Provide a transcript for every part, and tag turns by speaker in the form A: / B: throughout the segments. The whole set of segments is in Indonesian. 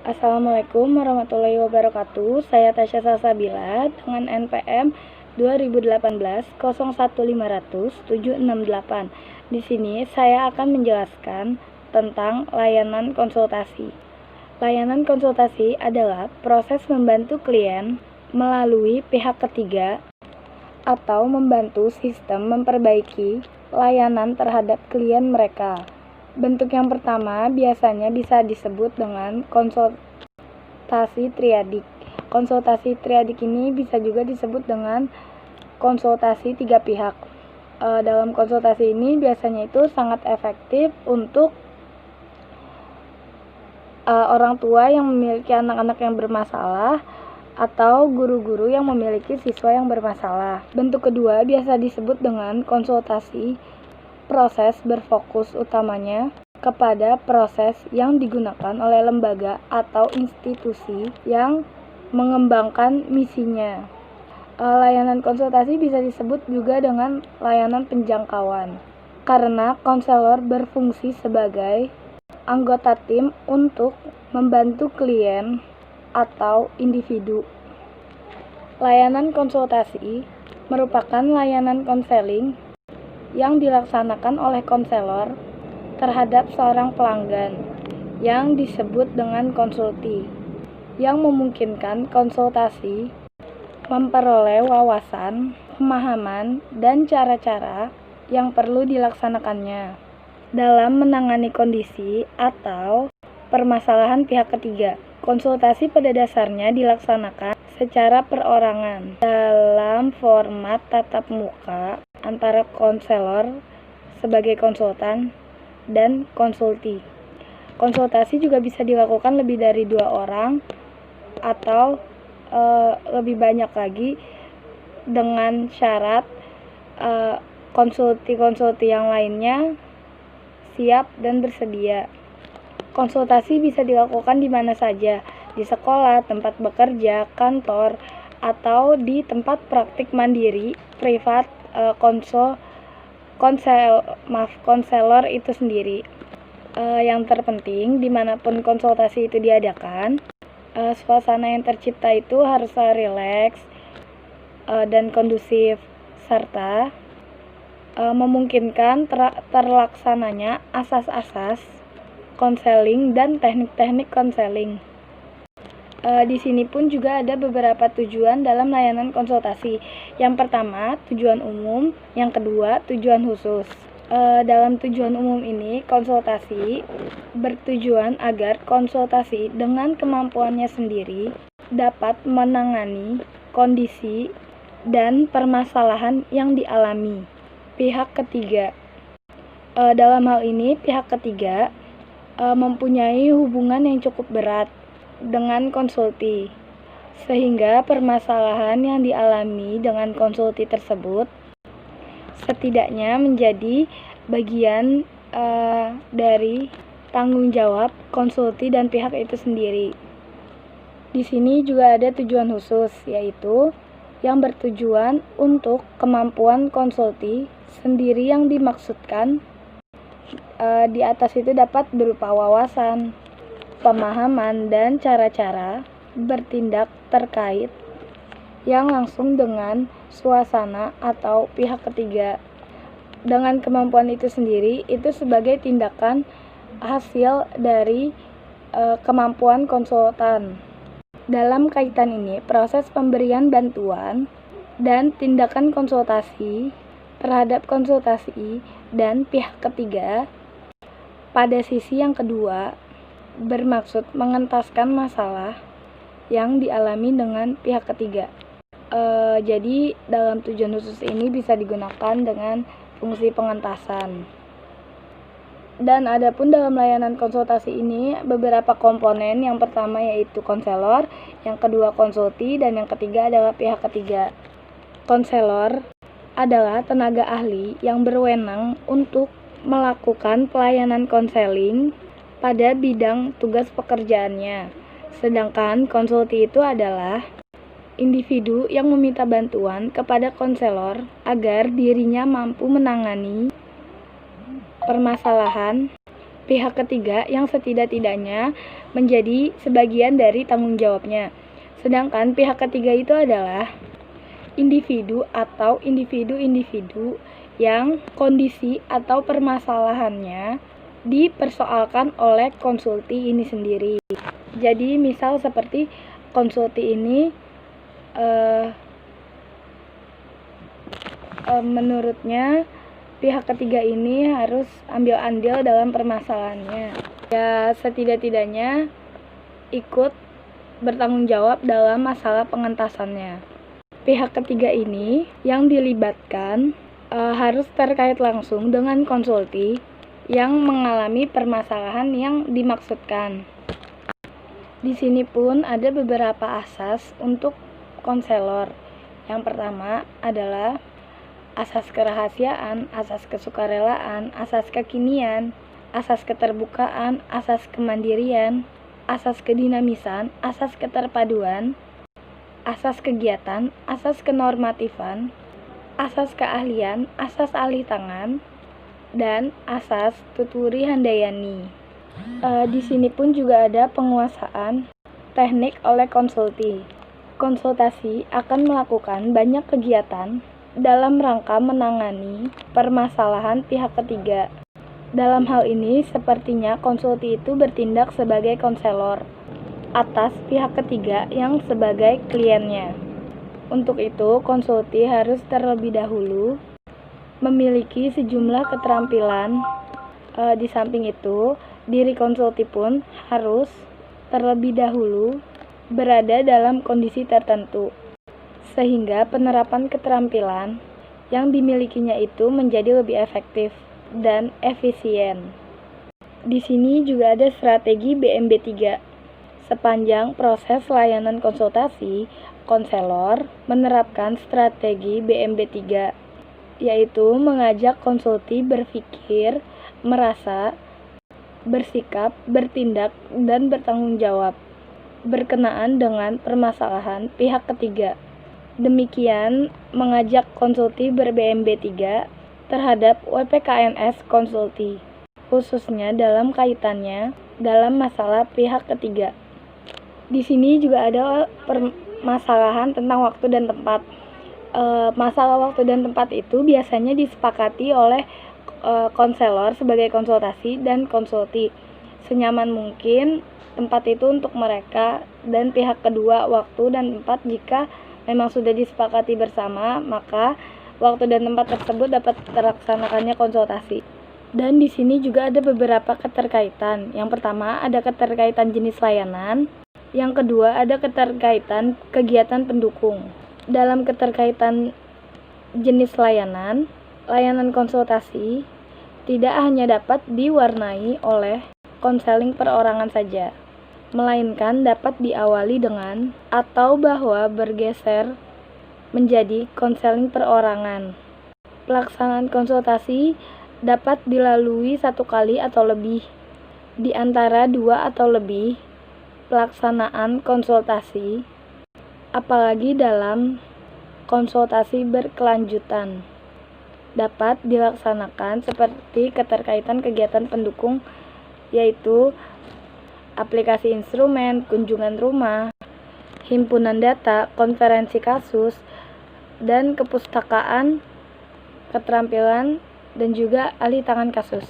A: Assalamualaikum warahmatullahi wabarakatuh. Saya Tasya Salsabila dengan NPM 2018-01500768. Di sini saya akan menjelaskan tentang layanan konsultasi. Layanan konsultasi adalah proses membantu klien melalui pihak ketiga atau membantu sistem memperbaiki layanan terhadap klien mereka. Bentuk yang pertama biasanya bisa disebut dengan konsultasi triadik. Konsultasi triadik ini bisa juga disebut dengan konsultasi tiga pihak. Dalam konsultasi ini biasanya itu sangat efektif untuk orang tua yang memiliki anak-anak yang bermasalah atau guru-guru yang memiliki siswa yang bermasalah. Bentuk kedua biasa disebut dengan konsultasi proses berfokus utamanya kepada proses yang digunakan oleh lembaga atau institusi yang mengembangkan misinya. Layanan konsultasi bisa disebut juga dengan layanan penjangkauan, karena konselor berfungsi sebagai anggota tim untuk membantu klien atau individu. Layanan konsultasi merupakan layanan konseling yang dilaksanakan oleh konselor terhadap seorang pelanggan yang disebut dengan konsulti, yang memungkinkan konsultasi memperoleh wawasan, pemahaman, dan cara-cara yang perlu dilaksanakannya dalam menangani kondisi atau permasalahan pihak ketiga. Konsultasi pada dasarnya dilaksanakan secara perorangan dalam format tatap muka antara konselor sebagai konsultan dan konsulti. Konsultasi juga bisa dilakukan lebih dari 2 orang atau lebih banyak lagi dengan syarat konsulti-konsulti yang lainnya siap dan bersedia. Konsultasi bisa dilakukan di mana saja, di sekolah, tempat bekerja, kantor, atau di tempat praktik mandiri, privat, konselor itu sendiri. Yang terpenting, dimanapun konsultasi itu diadakan, suasana yang tercipta itu harus rileks dan kondusif, serta memungkinkan terlaksananya asas-asas konseling dan teknik-teknik konseling. Di sini pun juga ada beberapa tujuan dalam layanan konsultasi. Yang pertama, tujuan umum. Yang kedua, tujuan khusus. Dalam tujuan umum ini, konsultasi bertujuan agar konsultasi dengan kemampuannya sendiri dapat menangani kondisi dan permasalahan yang dialami pihak ketiga. Dalam hal ini, pihak ketiga mempunyai hubungan yang cukup berat dengan konsulti, sehingga permasalahan yang dialami dengan konsulti tersebut setidaknya menjadi bagian dari tanggung jawab konsulti dan pihak itu sendiri. Di sini juga ada tujuan khusus, yaitu yang bertujuan untuk kemampuan konsulti sendiri yang dimaksudkan di atas itu dapat berupa wawasan, pemahaman, dan cara-cara bertindak terkait yang langsung dengan suasana atau pihak ketiga. Dengan kemampuan itu sendiri, itu sebagai tindakan hasil dari kemampuan konsultan. Dalam kaitan ini, proses pemberian bantuan dan tindakan konsultasi terhadap konsultasi dan pihak ketiga pada sisi yang kedua bermaksud mengentaskan masalah yang dialami dengan pihak ketiga. Jadi dalam tujuan khusus ini bisa digunakan dengan fungsi pengentasan. Dan adapun dalam layanan konsultasi ini beberapa komponen. Yang pertama yaitu konselor, yang kedua konsulti, dan yang ketiga adalah pihak ketiga. Konselor adalah tenaga ahli yang berwenang untuk melakukan pelayanan konseling pada bidang tugas pekerjaannya. Sedangkan konsulti itu adalah individu yang meminta bantuan kepada konselor agar dirinya mampu menangani permasalahan pihak ketiga yang setidak-tidaknya menjadi sebagian dari tanggung jawabnya. Sedangkan pihak ketiga itu adalah individu atau individu-individu yang kondisi atau permasalahannya dipersoalkan oleh konsulti ini sendiri. Jadi misal seperti konsulti ini menurutnya pihak ketiga ini harus ambil andil dalam permasalahannya. Ya setidak-tidaknya ikut bertanggung jawab dalam masalah pengentasannya. Pihak ketiga ini yang dilibatkan harus terkait langsung dengan konsulti yang mengalami permasalahan yang dimaksudkan. Di sini pun ada beberapa asas untuk konselor. Yang pertama adalah asas kerahasiaan, asas kesukarelaan, asas kekinian, asas keterbukaan, asas kemandirian, asas kedinamisan, asas keterpaduan, asas kegiatan, asas kenormatifan, asas keahlian, asas alih tangan, dan asas tuturi handayani. Di sini pun juga ada penguasaan teknik oleh konsulti. Konsultasi akan melakukan banyak kegiatan dalam rangka menangani permasalahan pihak ketiga. Dalam hal ini, sepertinya konsulti itu bertindak sebagai konselor atas pihak ketiga yang sebagai kliennya. Untuk itu, konsulti harus terlebih dahulu memiliki sejumlah keterampilan. Di samping itu, diri konsulti pun harus terlebih dahulu berada dalam kondisi tertentu, sehingga penerapan keterampilan yang dimilikinya itu menjadi lebih efektif dan efisien. Di sini juga ada strategi BMB3. Sepanjang proses layanan konsultasi, konselor menerapkan strategi BMB3, yaitu mengajak konsulti berpikir, merasa, bersikap, bertindak, dan bertanggung jawab berkenaan dengan permasalahan pihak ketiga. Demikian mengajak konsulti ber-BMB3 terhadap WPKNS konsulti, khususnya dalam kaitannya dalam masalah pihak ketiga. Di sini juga ada permasalahan tentang waktu dan tempat. Masalah waktu dan tempat itu biasanya disepakati oleh konselor sebagai konsultasi dan konsulti. Senyaman mungkin tempat itu untuk mereka dan pihak kedua. Waktu dan tempat jika memang sudah disepakati bersama, maka waktu dan tempat tersebut dapat terlaksanakannya konsultasi. Dan di sini juga ada beberapa keterkaitan. Yang pertama ada keterkaitan jenis layanan. Yang kedua ada keterkaitan kegiatan pendukung. Dalam keterkaitan jenis layanan, layanan konsultasi tidak hanya dapat diwarnai oleh konseling perorangan saja, melainkan dapat diawali dengan atau bahwa bergeser menjadi konseling perorangan. Pelaksanaan konsultasi dapat dilalui satu kali atau lebih. Di antara 2 atau lebih pelaksanaan konsultasi, apalagi dalam konsultasi berkelanjutan, dapat dilaksanakan seperti keterkaitan kegiatan pendukung, yaitu aplikasi instrumen, kunjungan rumah, himpunan data, konferensi kasus, dan kepustakaan, keterampilan, dan juga alih tangan kasus.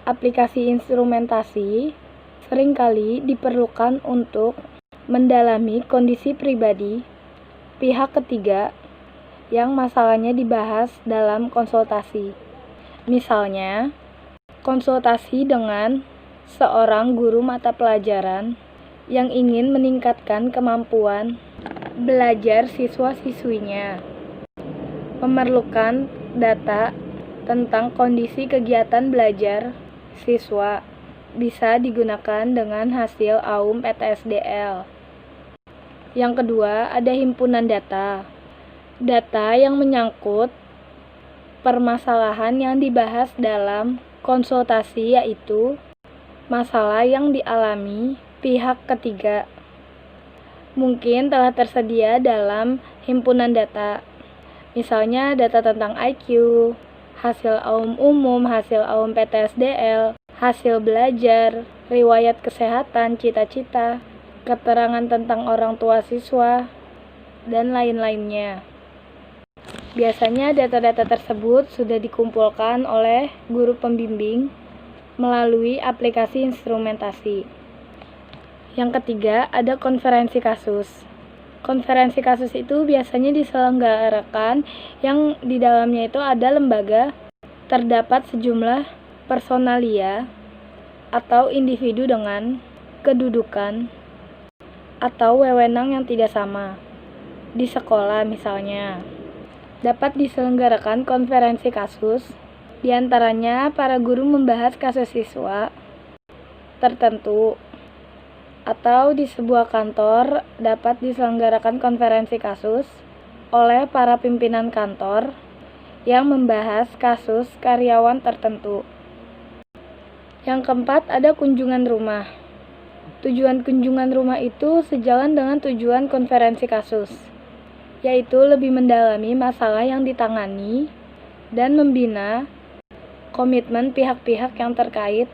A: Aplikasi instrumentasi seringkali diperlukan untuk mendalami kondisi pribadi pihak ketiga yang masalahnya dibahas dalam konsultasi. Misalnya, konsultasi dengan seorang guru mata pelajaran yang ingin meningkatkan kemampuan belajar siswa-siswinya, memerlukan data tentang kondisi kegiatan belajar siswa, bisa digunakan dengan hasil AUM PTSDL. Yang kedua, ada himpunan data. Data yang menyangkut permasalahan yang dibahas dalam konsultasi, yaitu masalah yang dialami pihak ketiga. Mungkin telah tersedia dalam himpunan data. Misalnya data tentang IQ, hasil AUM umum, hasil AUM PTSDL, hasil belajar, riwayat kesehatan, cita-cita, keterangan tentang orang tua siswa, dan lain-lainnya. Biasanya data-data tersebut sudah dikumpulkan oleh guru pembimbing melalui aplikasi instrumentasi. Yang ketiga, ada konferensi kasus. Konferensi kasus itu biasanya diselenggarakan yang di dalamnya itu ada lembaga, terdapat sejumlah personalia atau individu dengan kedudukan atau wewenang yang tidak sama. Di sekolah misalnya, dapat diselenggarakan konferensi kasus, diantaranya para guru membahas kasus siswa tertentu, atau di sebuah kantor dapat diselenggarakan konferensi kasus oleh para pimpinan kantor yang membahas kasus karyawan tertentu. Yang keempat, ada kunjungan rumah. Tujuan kunjungan rumah itu sejalan dengan tujuan konferensi kasus, yaitu lebih mendalami masalah yang ditangani dan membina komitmen pihak-pihak yang terkait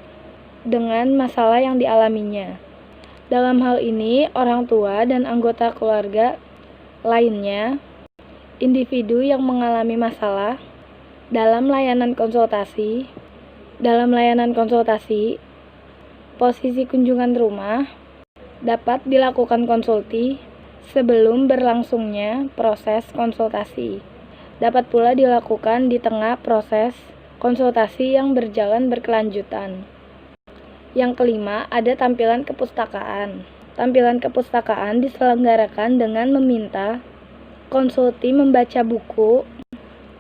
A: dengan masalah yang dialaminya. Dalam hal ini, orang tua dan anggota keluarga lainnya, individu yang mengalami masalah dalam layanan konsultasi, posisi kunjungan rumah dapat dilakukan konsulti sebelum berlangsungnya proses konsultasi. Dapat pula dilakukan di tengah proses konsultasi yang berjalan berkelanjutan. Yang kelima, ada tampilan kepustakaan. Tampilan kepustakaan diselenggarakan dengan meminta konsulti membaca buku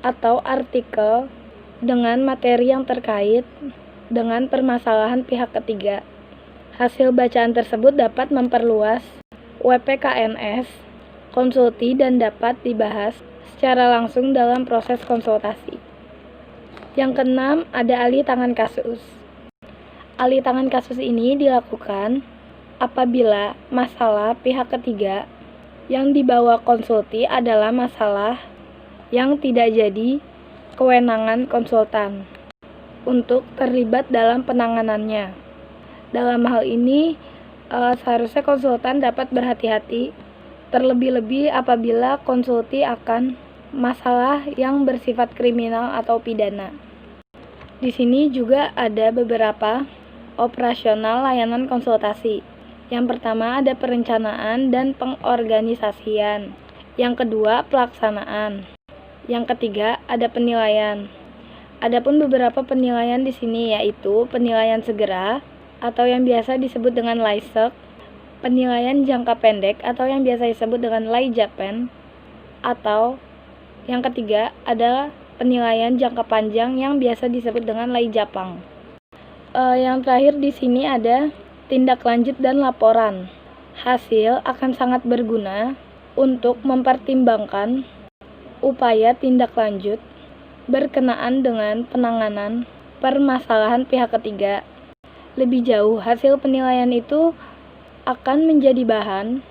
A: atau artikel dengan materi yang terkait dengan permasalahan pihak ketiga. Hasil bacaan tersebut dapat memperluas WPKNS konsulti dan dapat dibahas secara langsung dalam proses konsultasi. Yang keenam, ada alih tangan kasus. Alih tangan kasus ini dilakukan apabila masalah pihak ketiga yang dibawa konsulti adalah masalah yang tidak jadi kewenangan konsultan untuk terlibat dalam penanganannya. Dalam hal ini, seharusnya konsultan dapat berhati-hati, terlebih-lebih apabila konsulti akan masalah yang bersifat kriminal atau pidana. Di sini juga ada beberapa operasional layanan konsultasi. Yang pertama ada perencanaan dan pengorganisasian. Yang kedua pelaksanaan. Yang ketiga ada penilaian. Adapun beberapa penilaian di sini yaitu penilaian segera atau yang biasa disebut dengan LAISEK, penilaian jangka pendek atau yang biasa disebut dengan LAIJAPEN, atau yang ketiga ada penilaian jangka panjang yang biasa disebut dengan LAIJAPANG. Yang terakhir di sini ada tindak lanjut dan laporan. Hasil akan sangat berguna untuk mempertimbangkan upaya tindak lanjut berkenaan dengan penanganan permasalahan pihak ketiga. Lebih jauh, hasil penilaian itu akan menjadi bahan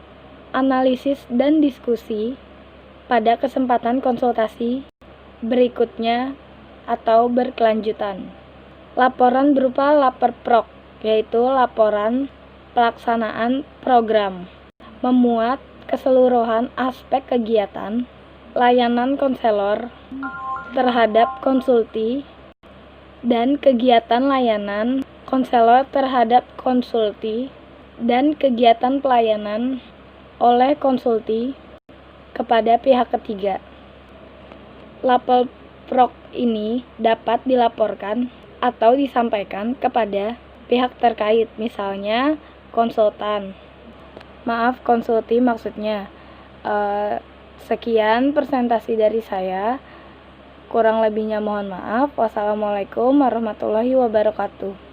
A: analisis dan diskusi pada kesempatan konsultasi berikutnya atau berkelanjutan. Laporan berupa laperprok, yaitu laporan pelaksanaan program, memuat keseluruhan aspek kegiatan layanan konselor terhadap konsulti dan kegiatan layanan konselor terhadap konsulti dan kegiatan pelayanan oleh konsulti kepada pihak ketiga. Laperprok ini dapat dilaporkan atau disampaikan kepada pihak terkait, misalnya konsultan. Konsulti maksudnya. Sekian presentasi dari saya. Kurang lebihnya mohon maaf. Wassalamualaikum warahmatullahi wabarakatuh.